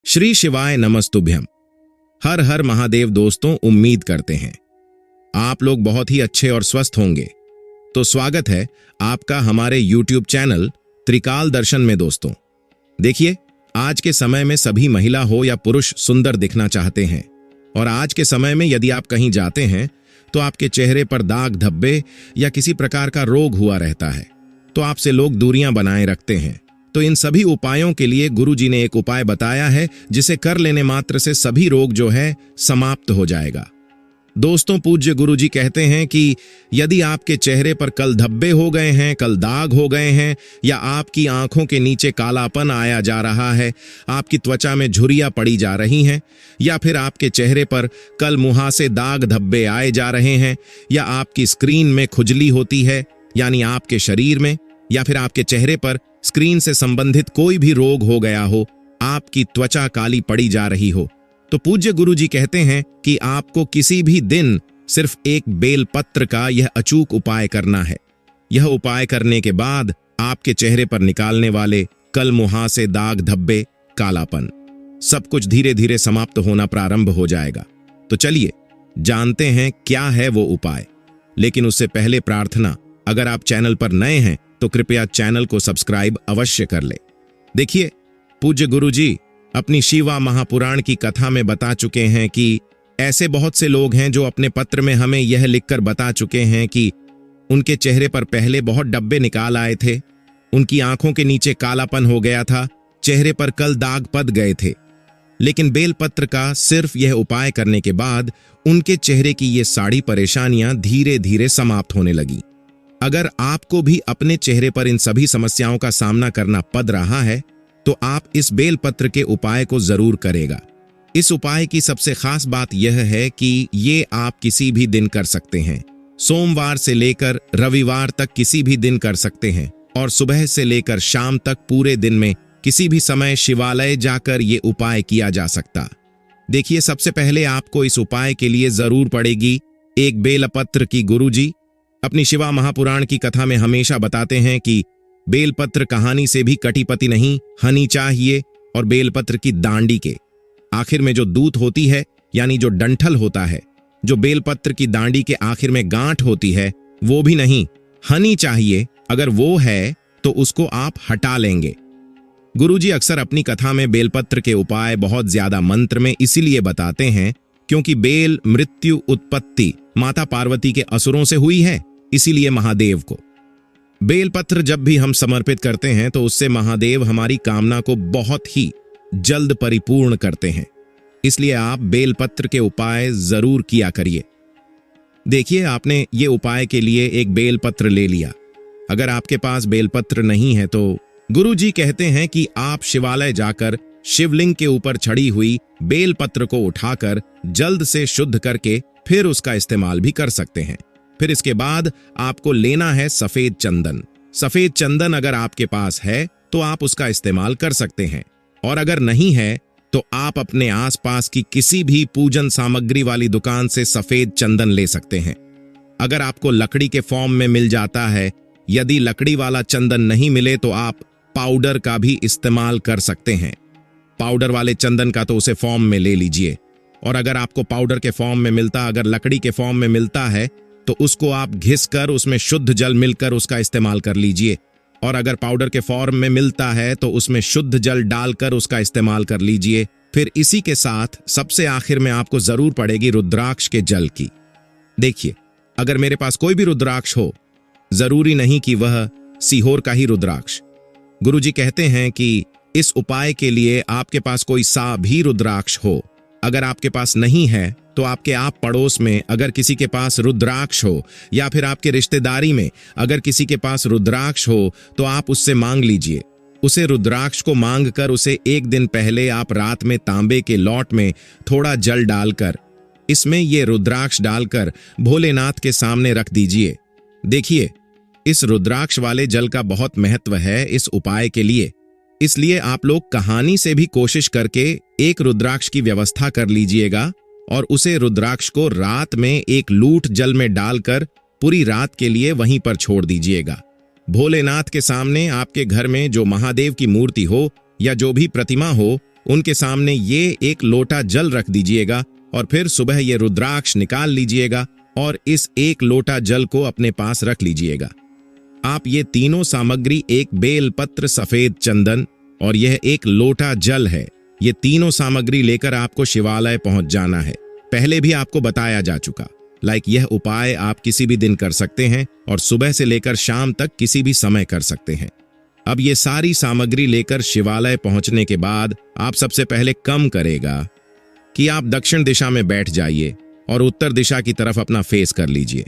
श्री शिवाय नमस्तुभ्यम। हर हर महादेव। दोस्तों, उम्मीद करते हैं आप लोग बहुत ही अच्छे और स्वस्थ होंगे। तो स्वागत है आपका हमारे YouTube चैनल त्रिकाल दर्शन में। दोस्तों देखिए, आज के समय में सभी महिला हो या पुरुष सुंदर दिखना चाहते हैं। और आज के समय में यदि आप कहीं जाते हैं तो आपके चेहरे पर दाग धब्बे या किसी प्रकार का रोग हुआ रहता है, तो आपसे लोग दूरियां बनाए रखते हैं। तो इन सभी उपायों के लिए गुरुजी ने एक उपाय बताया है, जिसे कर लेने मात्र से सभी रोग जो है समाप्त हो जाएगा। दोस्तों, पूज्य गुरुजी कहते हैं कि यदि आपके चेहरे पर कल धब्बे हो गए हैं, कल दाग हो गए हैं, या आपकी आंखों के नीचे कालापन आया जा रहा है, आपकी त्वचा में झुर्रियां पड़ी जा रही हैं, या फिर आपके चेहरे पर कल मुहासे दाग धब्बे आए जा रहे हैं, या आपकी स्क्रीन में खुजली होती है, यानी आपके शरीर में, या फिर आपके चेहरे पर स्क्रीन से संबंधित कोई भी रोग हो गया हो, आपकी त्वचा काली पड़ी जा रही हो, तो पूज्य गुरुजी कहते हैं कि आपको किसी भी दिन सिर्फ एक बेलपत्र का यह अचूक उपाय करना है। यह उपाय करने के बाद आपके चेहरे पर निकालने वाले कल मुहासे दाग धब्बे, कालापन, सब कुछ धीरे धीरे समाप्त होना प्रारंभ हो जाएगा। तो चलिए जानते हैं क्या है वो उपाय। लेकिन उससे पहले प्रार्थना, अगर आप चैनल पर नए हैं तो कृपया चैनल को सब्सक्राइब अवश्य कर ले। देखिए, पूज्य गुरुजी अपनी शिवा महापुराण की कथा में बता चुके हैं कि ऐसे बहुत से लोग हैं जो अपने पत्र में हमें यह लिखकर बता चुके हैं कि उनके चेहरे पर पहले बहुत डब्बे निकाल आए थे, उनकी आंखों के नीचे कालापन हो गया था, चेहरे पर कल दाग पड़ गए थे। लेकिन बेलपत्र का सिर्फ यह उपाय करने के बाद उनके चेहरे की ये सारी परेशानियां धीरे धीरे समाप्त होने लगी। अगर आपको भी अपने चेहरे पर इन सभी समस्याओं का सामना करना पड़ रहा है तो आप इस बेलपत्र के उपाय को जरूर करेगा। इस उपाय की सबसे खास बात यह है कि ये आप किसी भी दिन कर सकते हैं। सोमवार से लेकर रविवार तक किसी भी दिन कर सकते हैं, और सुबह से लेकर शाम तक पूरे दिन में किसी भी समय शिवालय जाकर ये उपाय किया जा सकता। देखिए, सबसे पहले आपको इस उपाय के लिए जरूर पड़ेगी एक बेलपत्र की। गुरुजी अपनी शिवा महापुराण की कथा में हमेशा बताते हैं कि बेलपत्र कहानी से भी कटीपति नहीं हनी चाहिए, और बेलपत्र की दांडी के आखिर में जो दूत होती है, यानी जो डंठल होता है, जो बेलपत्र की दांडी के आखिर में गांठ होती है, वो भी नहीं हनी चाहिए। अगर वो है तो उसको आप हटा लेंगे। गुरुजी अक्सर अपनी कथा में बेलपत्र के उपाय बहुत ज्यादा मंत्र में इसीलिए बताते हैं क्योंकि बेल मृत्यु उत्पत्ति माता पार्वती के असुरों से हुई है, इसीलिए महादेव को बेलपत्र जब भी हम समर्पित करते हैं तो उससे महादेव हमारी कामना को बहुत ही जल्द परिपूर्ण करते हैं। इसलिए आप बेलपत्र के उपाय जरूर किया करिए। देखिए, आपने ये उपाय के लिए एक बेलपत्र ले लिया। अगर आपके पास बेलपत्र नहीं है तो गुरुजी कहते हैं कि आप शिवालय जाकर शिवलिंग के ऊपर छड़ी हुई बेलपत्र को उठाकर जल्द से शुद्ध करके फिर उसका इस्तेमाल भी कर सकते हैं। फिर इसके बाद आपको लेना है सफेद चंदन। सफेद चंदन अगर आपके पास है तो आप उसका इस्तेमाल कर सकते हैं, और अगर नहीं है तो आप अपने आसपास की किसी भी पूजन सामग्री वाली दुकान से सफेद चंदन ले सकते हैं। अगर आपको लकड़ी के फॉर्म में मिल जाता है, यदि लकड़ी वाला चंदन नहीं मिले तो आप पाउडर का भी इस्तेमाल कर सकते हैं। पाउडर वाले चंदन का तो उसे फॉर्म में ले लीजिए, और अगर आपको पाउडर के फॉर्म में मिलता, अगर लकड़ी के फॉर्म में मिलता है तो उसको आप घिसकर उसमें शुद्ध जल मिलकर उसका इस्तेमाल कर लीजिए, और अगर पाउडर के फॉर्म में मिलता है तो उसमें शुद्ध जल डालकर उसका इस्तेमाल कर लीजिए। फिर इसी के साथ सबसे आखिर में आपको जरूर पड़ेगी रुद्राक्ष के जल की। देखिए, अगर मेरे पास कोई भी रुद्राक्ष हो, जरूरी नहीं कि वह सीहोर का ही रुद्राक्ष। गुरुजी कहते हैं कि इस उपाय के लिए आपके पास कोई सा भी रुद्राक्ष हो। अगर आपके पास नहीं है तो आपके आप पड़ोस में अगर किसी के पास रुद्राक्ष हो, या फिर आपके रिश्तेदारी में अगर किसी के पास रुद्राक्ष हो तो आप उससे मांग लीजिए। उसे रुद्राक्ष को मांगकर उसे एक दिन पहले आप रात में तांबे के लौट में थोड़ा जल डालकर इसमें ये रुद्राक्ष डालकर भोलेनाथ के सामने रख दीजिए। देखिए, इस रुद्राक्ष वाले जल का बहुत महत्व है इस उपाय के लिए, इसलिए आप लोग कहानी से भी कोशिश करके एक रुद्राक्ष की व्यवस्था कर लीजिएगा, और उसे रुद्राक्ष को रात में एक लूट जल में डालकर पूरी रात के लिए वहीं पर छोड़ दीजिएगा। भोलेनाथ के सामने आपके घर में जो महादेव की मूर्ति हो या जो भी प्रतिमा हो, उनके सामने ये एक लोटा जल रख दीजिएगा और फिर सुबह ये रुद्राक्ष निकाल लीजिएगा और इस एक लोटा जल को अपने पास रख लीजिएगा। आप ये तीनों सामग्री, एक बेलपत्र, सफेद चंदन और यह एक लोटा जल है, ये तीनों सामग्री लेकर आपको शिवालय पहुंच जाना है। पहले भी आपको बताया जा चुका। यह उपाय आप किसी भी दिन कर सकते हैं और सुबह से लेकर शाम तक किसी भी समय कर सकते हैं। अब ये सारी सामग्री लेकर शिवालय पहुंचने के बाद आप सबसे पहले कम करेगा कि आप दक्षिण दिशा में बैठ जाइए और उत्तर दिशा की तरफ अपना फेस कर लीजिए।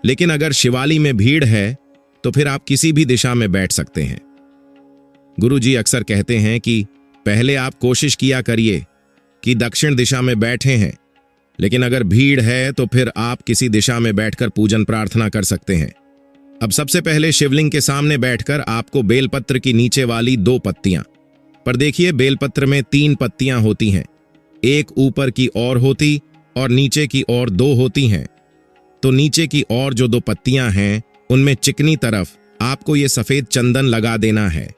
लेकिन अगर शिवालय में भीड़ है तो फिर आप किसी भी दिशा में बैठ सकते हैं। गुरुजी अक्सर कहते हैं कि पहले आप कोशिश किया करिए कि दक्षिण दिशा में बैठे हैं, लेकिन अगर भीड़ है तो फिर आप किसी दिशा में बैठकर पूजन प्रार्थना कर सकते हैं। अब सबसे पहले शिवलिंग के सामने बैठकर आपको बेलपत्र की नीचे वाली 2 पत्तियां पर देखिए, बेलपत्र में 3 पत्तियां होती हैं, एक ऊपर की ओर होती और नीचे की ओर 2 होती हैं। तो नीचे की ओर जो 2 पत्तियां हैं उनमें चिकनी तरफ आपको ये सफेद चंदन लगा देना है।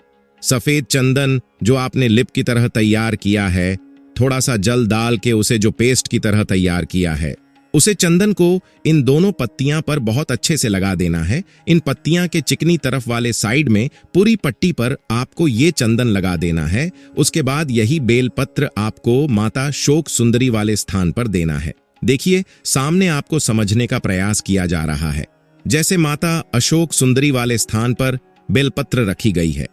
सफेद चंदन जो आपने लिप की तरह तैयार किया है, थोड़ा सा जल डाल के उसे जो पेस्ट की तरह तैयार किया है, उसे चंदन को इन दोनों पत्तियां पर बहुत अच्छे से लगा देना है। इन पत्तियां के चिकनी तरफ वाले साइड में पूरी पट्टी पर आपको ये चंदन लगा देना है। उसके बाद यही बेलपत्र आपको माता शोक सुंदरी वाले स्थान पर देना है। देखिए, सामने आपको समझने का प्रयास किया जा रहा है जैसे माता अशोक सुंदरी वाले स्थान पर बेलपत्र रखी गई है,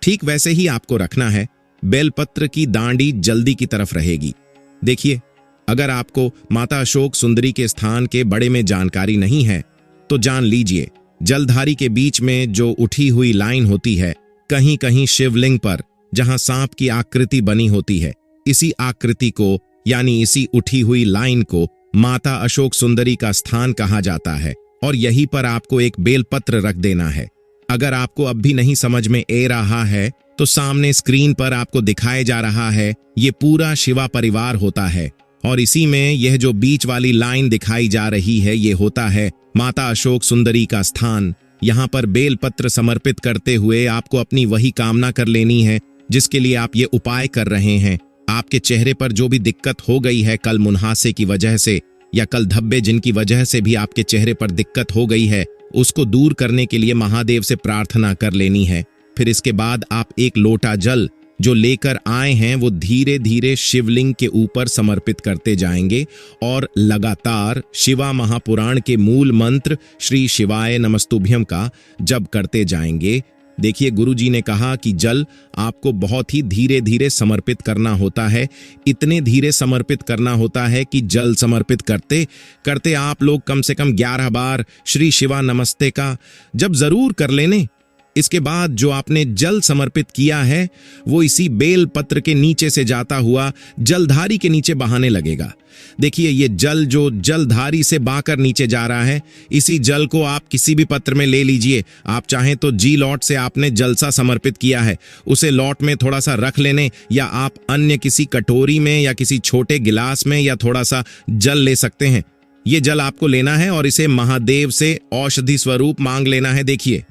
ठीक वैसे ही आपको रखना है। बेलपत्र की दांडी जल्दी की तरफ रहेगी। देखिए, अगर आपको माता अशोक सुंदरी के स्थान के बड़े में जानकारी नहीं है तो जान लीजिए, जलधारी के बीच में जो उठी हुई लाइन होती है, कहीं कहीं शिवलिंग पर जहां सांप की आकृति बनी होती है, इसी आकृति को यानी इसी उठी हुई लाइन को माता अशोक सुंदरी का स्थान कहा जाता है और यहीं पर आपको एक बेलपत्र रख देना है। अगर आपको अब भी नहीं समझ में आ रहा है तो सामने स्क्रीन पर आपको दिखाया जा रहा है, ये पूरा शिवा परिवार होता है और इसी में यह जो बीच वाली लाइन दिखाई जा रही है, ये होता है माता अशोक सुंदरी का स्थान। यहाँ पर बेलपत्र समर्पित करते हुए आपको अपनी वही कामना कर लेनी है जिसके लिए आप ये उपाय कर रहे हैं। आपके चेहरे पर जो भी दिक्कत हो गई है कल मुन्हासे की वजह से या कल धब्बे जिनकी वजह से भी आपके चेहरे पर दिक्कत हो गई है, उसको दूर करने के लिए महादेव से प्रार्थना कर लेनी है। फिर इसके बाद आप एक लोटा जल जो लेकर आए हैं वो धीरे धीरे शिवलिंग के ऊपर समर्पित करते जाएंगे और लगातार शिवा महापुराण के मूल मंत्र श्री शिवाय नमस्तुभ्यम का जप करते जाएंगे। देखिए, गुरुजी ने कहा कि जल आपको बहुत ही धीरे धीरे समर्पित करना होता है। इतने धीरे समर्पित करना होता है कि जल समर्पित करते करते आप लोग कम से कम 11 बार श्री शिवा नमस्ते का जब जरूर कर लेने। इसके बाद जो आपने जल समर्पित किया है वो इसी बेल पत्र के नीचे से जाता हुआ जलधारी के नीचे बहाने लगेगा। देखिए, ये जल जो जलधारी से बहकर नीचे जा रहा है, इसी जल को आप किसी भी पत्र में ले लीजिए। आप चाहें तो जी लॉट से आपने जलसा समर्पित किया है, उसे लॉट में थोड़ा सा रख लेने, या आप अन्य किसी कटोरी में या किसी छोटे गिलास में या थोड़ा सा जल ले सकते हैं। ये जल आपको लेना है और इसे महादेव से औषधि स्वरूप मांग लेना है। देखिए,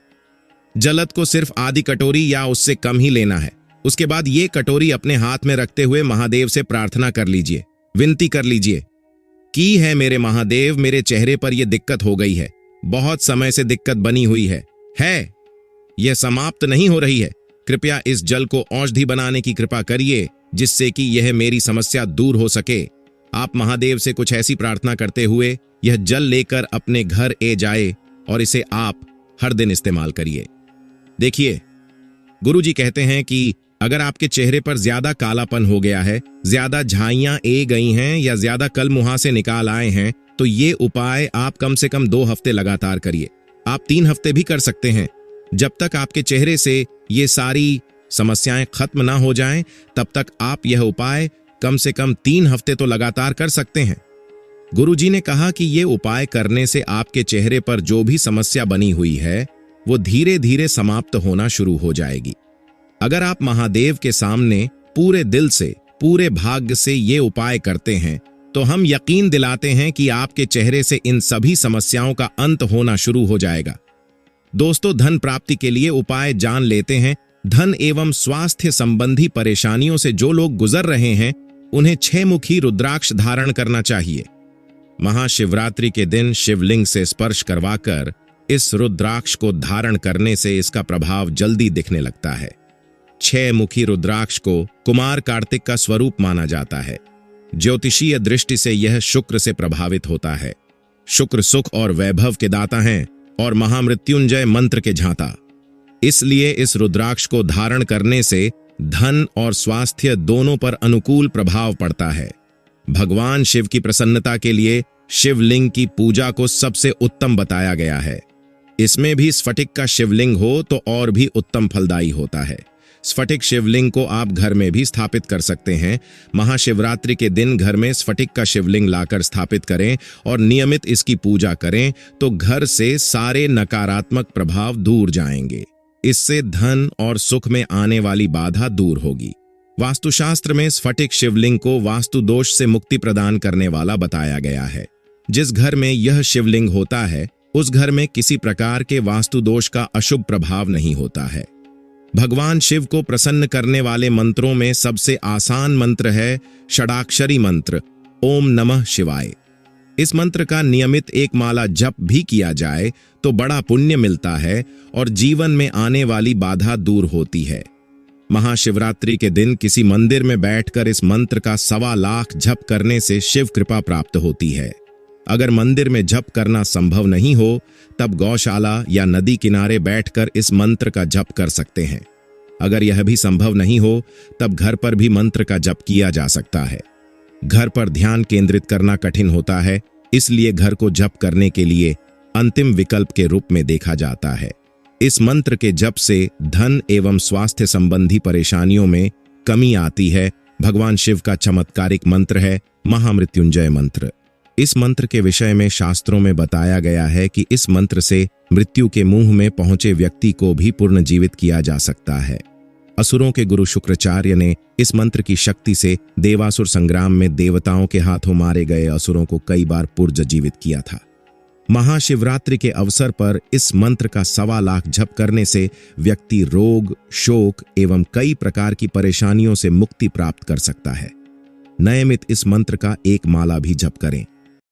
जलत को सिर्फ आधी कटोरी या उससे कम ही लेना है। उसके बाद ये कटोरी अपने हाथ में रखते हुए महादेव से प्रार्थना कर लीजिए, विनती कर लीजिए कि है मेरे महादेव, मेरे चेहरे पर यह दिक्कत हो गई है, बहुत समय से दिक्कत बनी हुई है, यह समाप्त नहीं हो रही है। कृपया इस जल को औषधि बनाने की कृपा करिए जिससे कि यह मेरी समस्या दूर हो सके। आप महादेव से कुछ ऐसी प्रार्थना करते हुए यह जल लेकर अपने घर ए जाए और इसे आप हर दिन इस्तेमाल करिए। देखिए, गुरुजी कहते हैं कि अगर आपके चेहरे पर ज्यादा कालापन हो गया है, ज्यादा झाइयां ए गई हैं या ज्यादा कल मुहासे निकाल आए हैं, तो ये उपाय आप कम से कम 2 हफ्ते लगातार करिए। आप 3 हफ्ते भी कर सकते हैं। जब तक आपके चेहरे से ये सारी समस्याएं खत्म ना हो जाएं, तब तक आप यह उपाय कम से कम 3 हफ्ते तो लगातार कर सकते हैं। गुरुजी ने कहा कि ये उपाय करने से आपके चेहरे पर जो भी समस्या बनी हुई है वो धीरे धीरे समाप्त होना शुरू हो जाएगी। अगर आप महादेव के सामने पूरे दिल से, पूरे भाग्य से ये उपाय करते हैं तो हम यकीन दिलाते हैं कि आपके चेहरे से इन सभी समस्याओं का अंत होना शुरू हो जाएगा। दोस्तों, धन प्राप्ति के लिए उपाय जान लेते हैं धन एवं स्वास्थ्य संबंधी परेशानियों से जो लोग गुजर रहे हैं उन्हें 6 मुखी रुद्राक्ष धारण करना चाहिए। महाशिवरात्रि के दिन शिवलिंग से स्पर्श करवाकर इस रुद्राक्ष को धारण करने से इसका प्रभाव जल्दी दिखने लगता है। 6 मुखी रुद्राक्ष को कुमार कार्तिक का स्वरूप माना जाता है। ज्योतिषीय दृष्टि से यह शुक्र से प्रभावित होता है। शुक्र सुख और वैभव के दाता हैं और महामृत्युंजय मंत्र के झांता। इसलिए इस रुद्राक्ष को धारण करने से धन और स्वास्थ्य दोनों पर अनुकूल प्रभाव पड़ता है। भगवान शिव की प्रसन्नता के लिए शिवलिंग की पूजा को सबसे उत्तम बताया गया है। इसमें भी स्फटिक का शिवलिंग हो तो और भी उत्तम फलदायी होता है। स्फटिक शिवलिंग को आप घर में भी स्थापित कर सकते हैं। महाशिवरात्रि के दिन घर में स्फटिक का शिवलिंग लाकर स्थापित करें और नियमित इसकी पूजा करें तो घर से सारे नकारात्मक प्रभाव दूर जाएंगे। इससे धन और सुख में आने वाली बाधा दूर होगी। वास्तुशास्त्र में स्फटिक शिवलिंग को वास्तु दोष से मुक्ति प्रदान करने वाला बताया गया है। जिस घर में यह शिवलिंग होता है उस घर में किसी प्रकार के वास्तु दोष का अशुभ प्रभाव नहीं होता है। भगवान शिव को प्रसन्न करने वाले मंत्रों में सबसे आसान मंत्र है षडाक्षरी मंत्र ओम नमः शिवाय। इस मंत्र का नियमित 1 माला जप भी किया जाए तो बड़ा पुण्य मिलता है और जीवन में आने वाली बाधा दूर होती है। महाशिवरात्रि के दिन किसी मंदिर में बैठकर इस मंत्र का 1.25 लाख जप करने से शिव कृपा प्राप्त होती है। अगर मंदिर में जप करना संभव नहीं हो तब गौशाला या नदी किनारे बैठकर इस मंत्र का जप कर सकते हैं। अगर यह भी संभव नहीं हो तब घर पर भी मंत्र का जप किया जा सकता है। घर पर ध्यान केंद्रित करना कठिन होता है, इसलिए घर को जप करने के लिए अंतिम विकल्प के रूप में देखा जाता है। इस मंत्र के जप से धन एवं स्वास्थ्य संबंधी परेशानियों में कमी आती है। भगवान शिव का चमत्कारिक मंत्र है महामृत्युंजय मंत्र। इस मंत्र के विषय में शास्त्रों में बताया गया है कि इस मंत्र से मृत्यु के मुंह में पहुंचे व्यक्ति को भी पुनर्जीवित किया जा सकता है। असुरों के गुरु शुक्राचार्य ने इस मंत्र की शक्ति से देवासुर संग्राम में देवताओं के हाथों मारे गए असुरों को कई बार पुनर्जीवित किया था। महाशिवरात्रि के अवसर पर इस मंत्र का 1.25 लाख जप करने से व्यक्ति रोग, शोक एवं कई प्रकार की परेशानियों से मुक्ति प्राप्त कर सकता है। नियमित इस मंत्र का 1 माला भी जप करें।